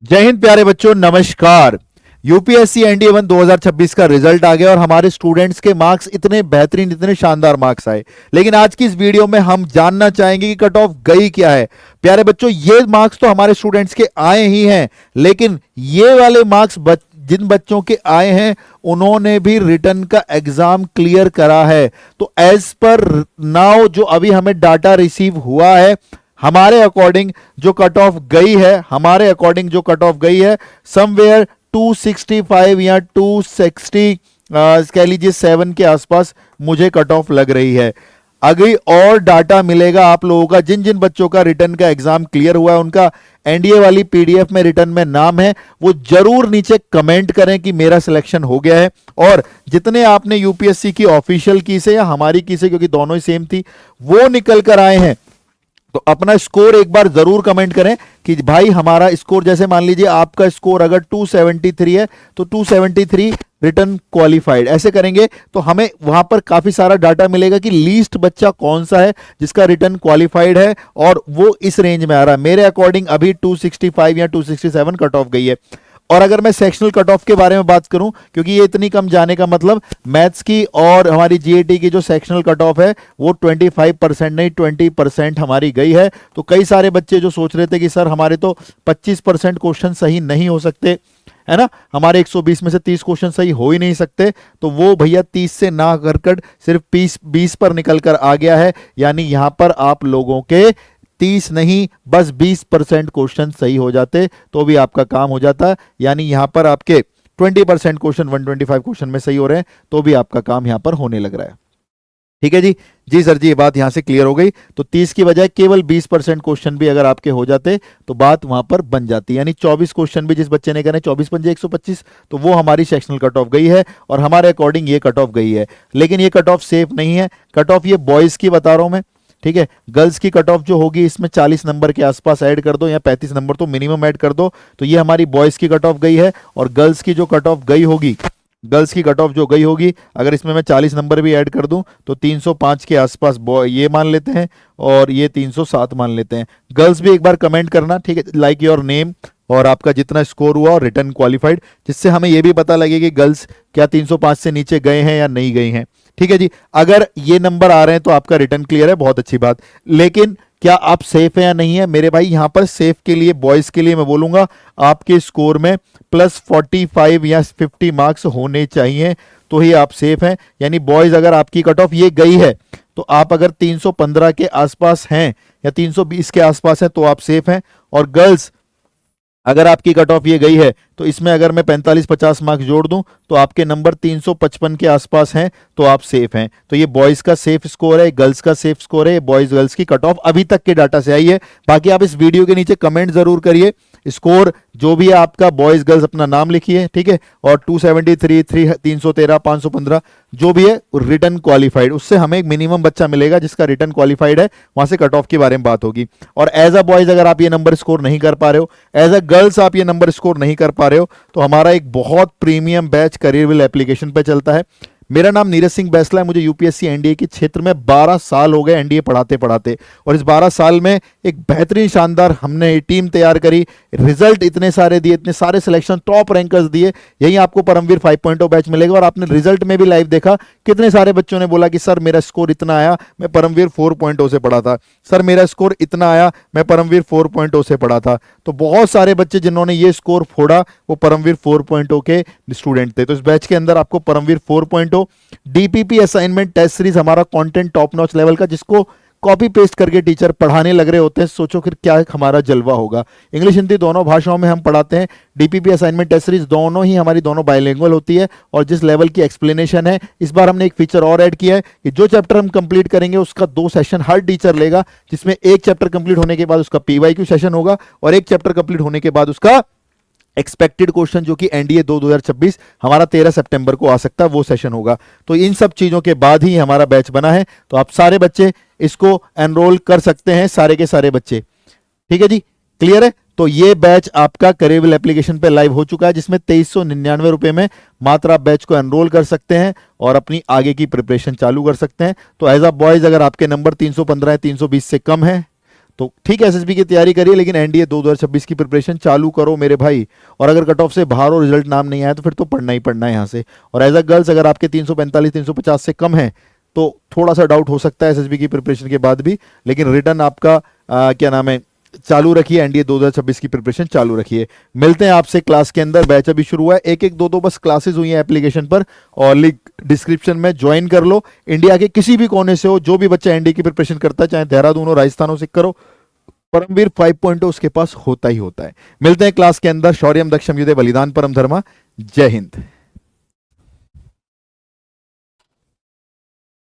जय हिंद प्यारे बच्चों, नमस्कार। यूपीएससी एनडीए 1 2026 का रिजल्ट आ गया और हमारे स्टूडेंट्स के मार्क्स इतने बेहतरीन, इतने शानदार मार्क्स आए। लेकिन आज की इस वीडियो में हम जानना चाहेंगे कि कट ऑफ गई क्या है। प्यारे बच्चों, ये मार्क्स तो हमारे स्टूडेंट्स के आए ही हैं, लेकिन ये वाले मार्क्स जिन बच्चों के आए हैं उन्होंने भी रिटर्न का एग्जाम क्लियर करा है। तो एज पर नाउ जो अभी हमें डाटा रिसीव हुआ है, हमारे अकॉर्डिंग जो कट ऑफ गई है समवेयर 265 या 260 कह लीजिए 7 के आसपास मुझे कट ऑफ लग रही है। अभी और डाटा मिलेगा आप लोगों का। जिन जिन बच्चों का रिटर्न का एग्जाम क्लियर हुआ है, उनका एनडीए वाली पीडीएफ में रिटर्न में नाम है, वो जरूर नीचे कमेंट करें कि मेरा सिलेक्शन हो गया है। और जितने आपने यूपीएससी की ऑफिशियल की से या हमारी की से, क्योंकि दोनों ही सेम थी, वो निकल कर आए हैं, तो अपना स्कोर एक बार जरूर कमेंट करें कि भाई हमारा स्कोर, जैसे मान लीजिए आपका स्कोर अगर 273 है तो 273 रिटर्न क्वालिफाइड, ऐसे करेंगे तो हमें वहां पर काफी सारा डाटा मिलेगा कि लीस्ट बच्चा कौन सा है जिसका रिटर्न क्वालिफाइड है और वो इस रेंज में आ रहा है। मेरे अकॉर्डिंग अभी 265 या 267 कट ऑफ गई है। और अगर मैं सेक्शनल कट ऑफ के बारे में बात करूं, क्योंकि ये इतनी कम जाने का मतलब मैथ्स की और हमारी जीएटी की जो सेक्शनल कट ऑफ है वो 25% नहीं 20% हमारी गई है। तो कई सारे बच्चे जो सोच रहे थे कि सर हमारे तो 25% क्वेश्चन सही नहीं हो सकते, है ना, हमारे 120 में से 30 क्वेश्चन सही हो ही नहीं सकते, तो वो भैया 30 से ना करकट सिर्फ 20 पर निकल कर आ गया है। यानी यहां पर आप लोगों के 30 नहीं, बस 20% क्वेश्चन सही हो जाते तो भी आपका काम हो जाता। यानी यहां पर आपके 20% क्वेश्चन 125 क्वेश्चन में सही हो रहे हैं तो भी आपका काम यहां पर होने लग रहा है। ठीक है जी, जी सर जी, ये बात यहां से क्लियर हो गई। तो 30 की बजाय केवल 20% क्वेश्चन भी अगर आपके हो जाते तो बात वहां पर बन जाती। यानी 24 क्वेश्चन भी जिस बच्चे ने करने, 24 पंजे 125, तो वो हमारी सेक्शनल कट ऑफ गई है और हमारे अकॉर्डिंग ये कट ऑफ गई है। लेकिन ये कट ऑफ सेफ नहीं है। कट ऑफ ये बॉयज की बता रहा हूं मैं, ठीक है। गर्ल्स की कट ऑफ जो होगी इसमें 40 नंबर के आसपास ऐड कर दो या 35 नंबर तो मिनिमम ऐड कर दो, तो ये हमारी बॉयज की कट ऑफ गई है। और गर्ल्स की जो कट ऑफ गई होगी, गर्ल्स की कट ऑफ जो गई होगी, अगर इसमें मैं 40 नंबर भी ऐड कर दूं तो 305 के आसपास ये मान लेते हैं और ये 307 मान लेते हैं। गर्ल्स भी एक बार कमेंट करना, ठीक है, लाइक योर नेम और आपका जितना स्कोर हुआ और रिटर्न क्वालिफाइड, जिससे हमें यह भी पता लगे कि गर्ल्स क्या 305 से नीचे गए हैं या नहीं गए हैं। ठीक है जी, अगर ये नंबर आ रहे हैं तो आपका रिटर्न क्लियर है, बहुत अच्छी बात। लेकिन क्या आप सेफ है या नहीं है मेरे भाई? यहां पर सेफ के लिए, बॉयज के लिए मैं बोलूंगा आपके स्कोर में +45 या 50 मार्क्स होने चाहिए तो ही आप सेफ हैं। यानी बॉयज अगर आपकी कट ऑफ ये गई है तो आप अगर 315 के आसपास हैं या 320 के आसपास हैं तो आप सेफ हैं। और गर्ल्स अगर आपकी कट ऑफ ये गई है तो इसमें अगर मैं 45-50 मार्क्स जोड़ दूं तो आपके नंबर 355 के आसपास हैं तो आप सेफ हैं। तो ये बॉयज का सेफ स्कोर है, गर्ल्स का सेफ स्कोर है, बॉयज गर्ल्स की कट ऑफ अभी तक के डाटा से आई है। बाकी आप इस वीडियो के नीचे कमेंट जरूर करिए, स्कोर जो भी है आपका, बॉयज गर्ल्स अपना नाम लिखिए, ठीक है। और 273, 313, 515 जो भी है रिटर्न क्वालिफाइड, उससे हमें एक मिनिमम बच्चा मिलेगा जिसका रिटर्न क्वालिफाइड है, वहां से कट ऑफ के बारे में बात होगी। और एज अ बॉयज अगर आप ये नंबर स्कोर नहीं कर पा रहे हो, एज अ गर्ल्स आप ये नंबर स्कोर नहीं कर पा रहे हो, तो हमारा एक बहुत प्रीमियम बैच करियरविल एप्लीकेशन पे चलता है। मेरा नाम नीरज सिंह बैसला है। मुझे यूपीएससी एनडीए के क्षेत्र में 12 साल हो गए एनडीए पढ़ाते पढ़ाते, और इस 12 साल में एक बेहतरीन शानदार हमने टीम तैयार करी, रिजल्ट इतने सारे दिए, इतने सारे सिलेक्शन, टॉप रैंकर्स दिए। यही आपको परमवीर 5.0 बैच मिलेगा। और आपने रिजल्ट में भी लाइव देखा, कितने सारे बच्चों ने बोला कि सर मेरा स्कोर इतना आया, मैं परमवीर 4.0 से पढ़ा था, सर मेरा स्कोर इतना आया, मैं परमवीर 4.0 से पढ़ा था। तो बहुत सारे बच्चे जिन्होंने ये स्कोर फोड़ा वो परमवीर 4.0 के स्टूडेंट थे। तो इस बैच के अंदर आपको Paramveer 4.0 DPP assignment test series, हमारा कंटेंट टॉप नॉच लेवल का, जिसको कॉपी पेस्ट करके टीचर पढ़ाने लग रहे होते हैं। सोचो फिर क्या हमारा जलवा होगा। इंग्लिश हिंदी दोनों भाषाओं में हम पढ़ाते हैं। डीपीपी असाइनमेंट टेस्ट सीरीज दोनों ही हमारी दोनों बाइलिंगुअल होती है। और जिस लेवल की एक्सप्लेनेशन है, इस बार हमने एक फीचर और ऐड किया है कि जो चैप्टर हम कंप्लीट करेंगे उसका 2 सेशन हर टीचर लेगा, जिसमें एक चैप्टर कंप्लीट होने के बाद उसका पीवाईक्यू सेशन होगा और एक चैप्टर कंप्लीट होने के बाद उसका एक्सपेक्टेड क्वेश्चन, जो कि एनडीए 2026 हमारा 13 सितंबर को आ सकता है, वो सेशन होगा। तो इन सब चीजों के बाद ही हमारा बैच बना है। तो आप सारे बच्चे इसको एनरोल कर सकते हैं, सारे के सारे बच्चे। ठीक है जी, क्लियर है। तो ये बैच आपका करियरविल एप्लीकेशन पे लाइव हो चुका है, जिसमें 2399 रुपए में मात्र आप बैच को एनरोल कर सकते हैं और अपनी आगे की प्रिपरेशन चालू कर सकते हैं। तो एज अ बॉयज अगर आपके नंबर 315 है, 320 से कम है, तो ठीक है, एसएसबी की तैयारी करिए, लेकिन एनडीए 2026 की प्रिपरेशन चालू करो मेरे भाई। और अगर कट ऑफ से बाहर हो, रिजल्ट नाम नहीं आया, तो फिर तो पढ़ना ही पढ़ना है यहाँ से। और एज अ गर्ल्स अगर आपके 345 350 से कम है तो थोड़ा सा डाउट हो सकता है एसएसबी की प्रिपरेशन के बाद भी, लेकिन रिटर्न आपका क्या नाम है, चालू रखिए, एनडीए 2026 की प्रिपरेशन चालू रखिए। मिलते हैं आपसे क्लास के अंदर, बैच अभी शुरू हुआ है, एक एक दो दो बस क्लासेस हुई हैं एप्लीकेशन पर, और लिंक डिस्क्रिप्शन में ज्वाइन कर लो। इंडिया के किसी भी कोने से हो, जो भी बच्चा एनडीए की प्रिपरेशन करता है, चाहे देहरादून हो, राजस्थान हो, सिक्कर हो, परमवीर 5.0 उसके पास होता ही होता है। मिलते हैं क्लास के अंदर। शौर्यम दक्षम युधे बलिदान परम धर्मा। जय हिंद।